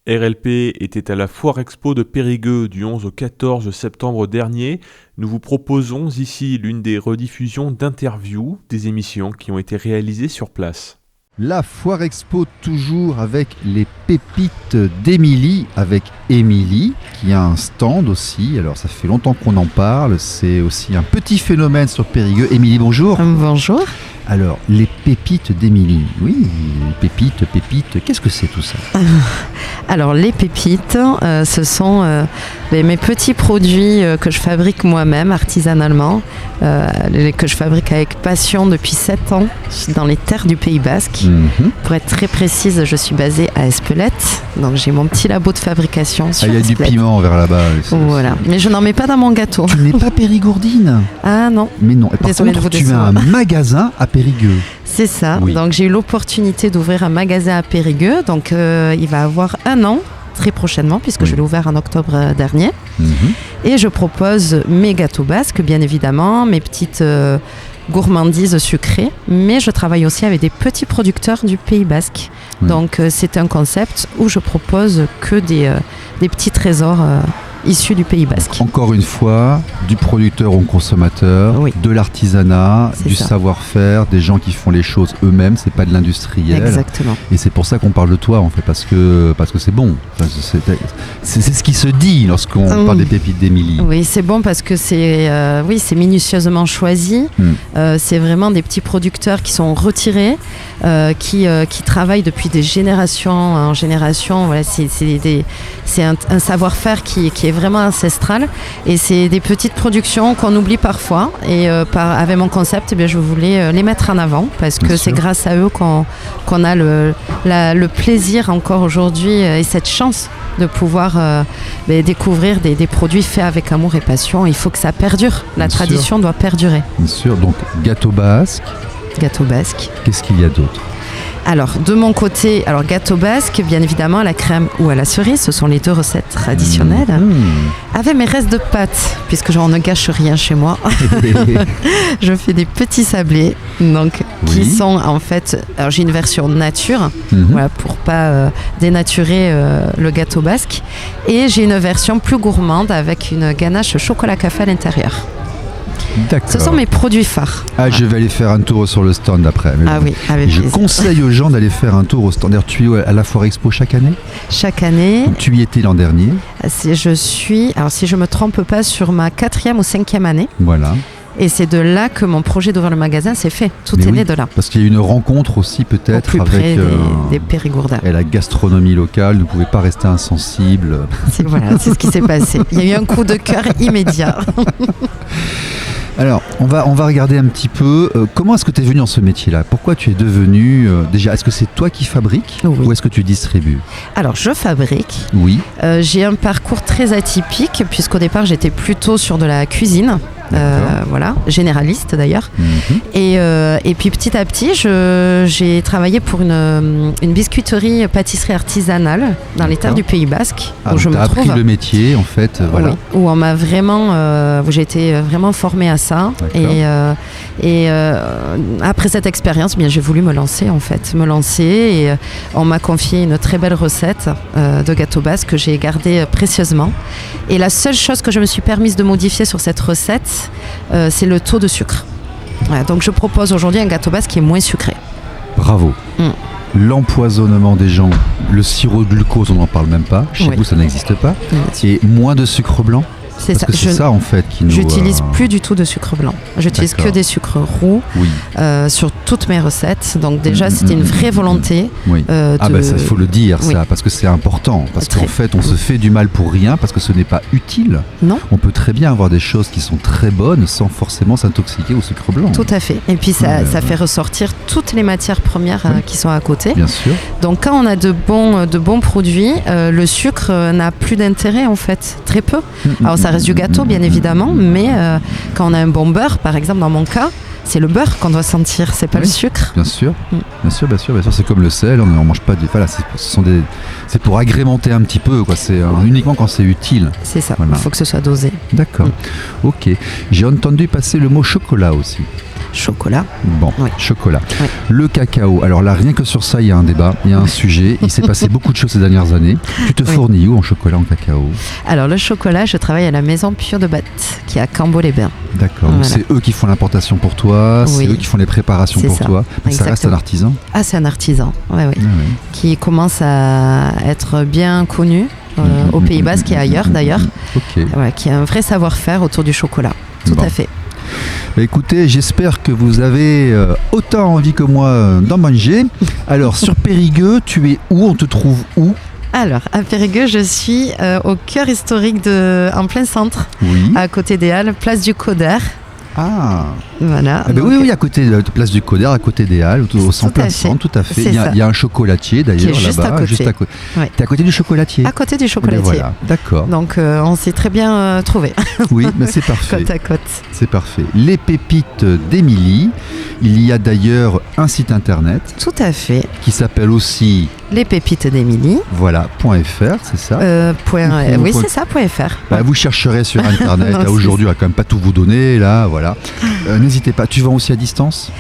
RLP était à la Foire Expo de Périgueux du 11 au 14 septembre dernier. Nous vous proposons ici l'une des rediffusions d'interviews des émissions qui ont été réalisées sur place. La Foire Expo toujours avec les pépites d'Émilie, avec Émilie qui a un stand aussi. Alors ça fait longtemps qu'on en parle, c'est aussi un petit phénomène sur Périgueux. Émilie, bonjour. Bonjour. Alors, les pépites d'Émilie, oui, pépites, qu'est-ce que c'est tout ça ? Alors, les pépites, ce sont mes petits produits que je fabrique moi-même artisanalement, que je fabrique avec passion depuis 7 ans dans les terres du Pays Basque. Pour être très précise, je suis basée à Espelette, donc j'ai mon petit labo de fabrication sur Espelette. Il y a du piment vers là-bas. Voilà, mais je n'en mets pas dans mon gâteau. Tu n'es pas périgourdine ? Ah non. Mais non, et par Désolée contre, de vous tu as un magasin à Périgueux. C'est ça, oui. Donc j'ai eu l'opportunité d'ouvrir un magasin à Périgueux, donc il va avoir 1 an, très prochainement, puisque je l'ai ouvert en octobre dernier. Et je propose mes gâteaux basques, bien évidemment, mes petites gourmandises sucrées, mais je travaille aussi avec des petits producteurs du Pays Basque. Donc c'est un concept où je propose que des petits trésors issus du Pays Basque. Encore une fois, du producteur au consommateur, de l'artisanat, du savoir-faire, des gens qui font les choses eux-mêmes, c'est pas de l'industriel. Exactement. Et c'est pour ça qu'on parle de toi en fait, parce que c'est bon. Enfin, c'est ce qui se dit lorsqu'on parle des pépites d'Émilie. Oui, c'est bon parce que c'est minutieusement choisi. C'est vraiment des petits producteurs qui sont retirés, qui travaillent depuis des générations en génération. Voilà, c'est un savoir-faire qui est vraiment ancestral, et c'est des petites productions qu'on oublie parfois, et avec mon concept, je voulais les mettre en avant parce que c'est grâce à eux qu'on a le plaisir encore aujourd'hui et cette chance de pouvoir découvrir des produits faits avec amour et passion. Il faut que ça perdure, la tradition doit perdurer. Bien sûr, donc gâteau basque. Qu'est-ce qu'il y a d'autre ? Alors, de mon côté, gâteau basque, bien évidemment, à la crème ou à la cerise, ce sont les 2 recettes traditionnelles. Avec mes restes de pâtes, puisque je ne gâche rien chez moi, je fais des petits sablés, qui sont en fait... Alors, j'ai une version nature, pour pas dénaturer le gâteau basque. Et j'ai une version plus gourmande avec une ganache chocolat café à l'intérieur. D'accord. Ce sont mes produits phares. Je vais aller faire un tour sur le stand après. Oui, avec plaisir. Je conseille aux gens d'aller faire un tour au stand. D'ailleurs, tu es à la Foire Expo chaque année ? Chaque année. Donc, tu y étais l'an dernier ? Je suis, si je ne me trompe pas, sur ma 4e ou 5e année. Voilà. Et c'est de là que mon projet d'ouvrir le magasin s'est fait. Tout est né de là. Parce qu'il y a eu une rencontre aussi peut-être au plus près avec des Périgourdins. Et la gastronomie locale ne pouvait pas rester insensible. C'est ce qui s'est passé. Il y a eu un coup de cœur immédiat. Alors, on va regarder un petit peu, comment est-ce que tu es venu dans ce métier-là ? Pourquoi tu es devenu, déjà, est-ce que c'est toi qui fabriques ou est-ce que tu distribues ? Alors, je fabrique. Oui. J'ai un parcours très atypique, puisqu'au départ, j'étais plutôt sur de la cuisine. Généraliste d'ailleurs. Et puis petit à petit, j'ai travaillé pour une biscuiterie pâtisserie artisanale dans les terres du Pays Basque. Où je me trouve. Appris le métier en fait, voilà. Oui, où on m'a vraiment, j'ai été vraiment formée à ça. Et après cette expérience, j'ai voulu me lancer et on m'a confié une très belle recette de gâteau basque que j'ai gardée précieusement. Et la seule chose que je me suis permise de modifier sur cette recette, c'est le taux de sucre. Voilà, donc je propose aujourd'hui un gâteau basque qui est moins sucré. Bravo. L'empoisonnement des gens, le sirop de glucose, on n'en parle même pas. Chez vous, ça n'existe pas. Et moins de sucre blanc. C'est Parce ça. que c'est ça en fait qui nous... J'utilise plus du tout de sucre blanc. J'utilise que des sucres roux sur toutes mes recettes. Donc déjà, c'était une vraie volonté. Il faut le dire ça, parce que c'est important. Parce qu'en fait, on se fait du mal pour rien, parce que ce n'est pas utile. Non. On peut très bien avoir des choses qui sont très bonnes sans forcément s'intoxiquer au sucre blanc. Tout à fait. Et puis ça fait ressortir toutes les matières premières qui sont à côté. Bien sûr. Donc quand on a de bons produits, le sucre n'a plus d'intérêt en fait. Très peu. Alors ça reste du gâteau bien évidemment, mais quand on a un bon beurre, par exemple dans mon cas, c'est le beurre qu'on doit sentir, c'est pas le sucre. Bien sûr, bien sûr, c'est comme le sel, on ne mange pas des... Voilà, c'est pour agrémenter un petit peu, quoi. C'est uniquement quand c'est utile. C'est ça, il faut que ce soit dosé. D'accord, ok. J'ai entendu passer le mot chocolat aussi. chocolat. Bon, Oui. chocolat. Oui. Le cacao. Alors là, rien que sur ça, il y a un débat, il y a un sujet. Il s'est passé beaucoup de choses ces dernières années. Tu te Oui. fournis où en chocolat, en cacao? Alors le chocolat, je travaille à la maison Pure de Batte, qui est à Cambo-les-Bains. D'accord. Donc Voilà. c'est eux qui font l'importation pour toi, c'est Oui. eux qui font les préparations C'est pour ça. toi. Mais ça reste un Exactement. artisan. Ah, c'est un artisan, ouais, ouais. Ah ouais. Qui commence à être bien connu au Pays Basque et ailleurs d'ailleurs. Ok. Ouais, qui a un vrai savoir-faire autour du chocolat. Tout Bon. à fait. Bah, écoutez, j'espère que vous avez autant envie que moi d'en manger. Alors, sur Périgueux, tu es où? On te trouve où? Alors, à Périgueux, je suis au cœur historique en plein centre, Oui. à côté des Halles, place du Coder. Ah, Voilà. ah ben Donc, oui, à côté de la place du Coder, à côté des Halles, au Tout centre, à plein fait. centre, tout à fait. C'est Il y, a, ça. il y a un chocolatier d'ailleurs Qui est juste là-bas, à côté. Ouais. T'es à côté du chocolatier. À côté du Eh ben chocolatier. voilà, d'accord. Donc, on s'est très bien trouvé, Oui, mais c'est parfait. côte à côte. C'est parfait. Les pépites d'Émilie. Il y a d'ailleurs un site internet Tout à fait. qui s'appelle aussi Les pépites d'Émilie. voilà, .fr, c'est ça. Oui, point- c'est ça, .fr. Bah, vous chercherez sur internet. Non, Là, c'est aujourd'hui, on va quand même pas tout vous donner. Là, voilà. N'hésitez pas. Tu vends aussi à distance?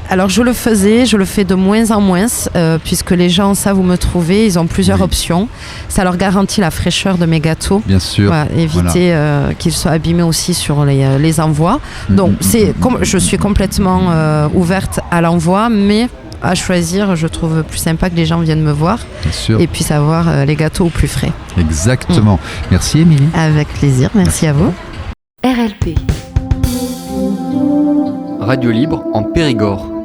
Alors je le fais de moins en moins, puisque les gens savent où me trouver, ils ont plusieurs Oui. options. Ça leur garantit la fraîcheur de mes gâteaux. Bien sûr. Voilà, éviter qu'ils soient abîmés aussi sur les envois. Donc je suis complètement ouverte à l'envoi, mais à choisir, je trouve plus sympa que les gens viennent me voir Bien sûr. et puissent avoir les gâteaux au plus frais. Exactement. Merci, Émilie. Avec plaisir, merci à vous. RLP. Radio libre en Périgord.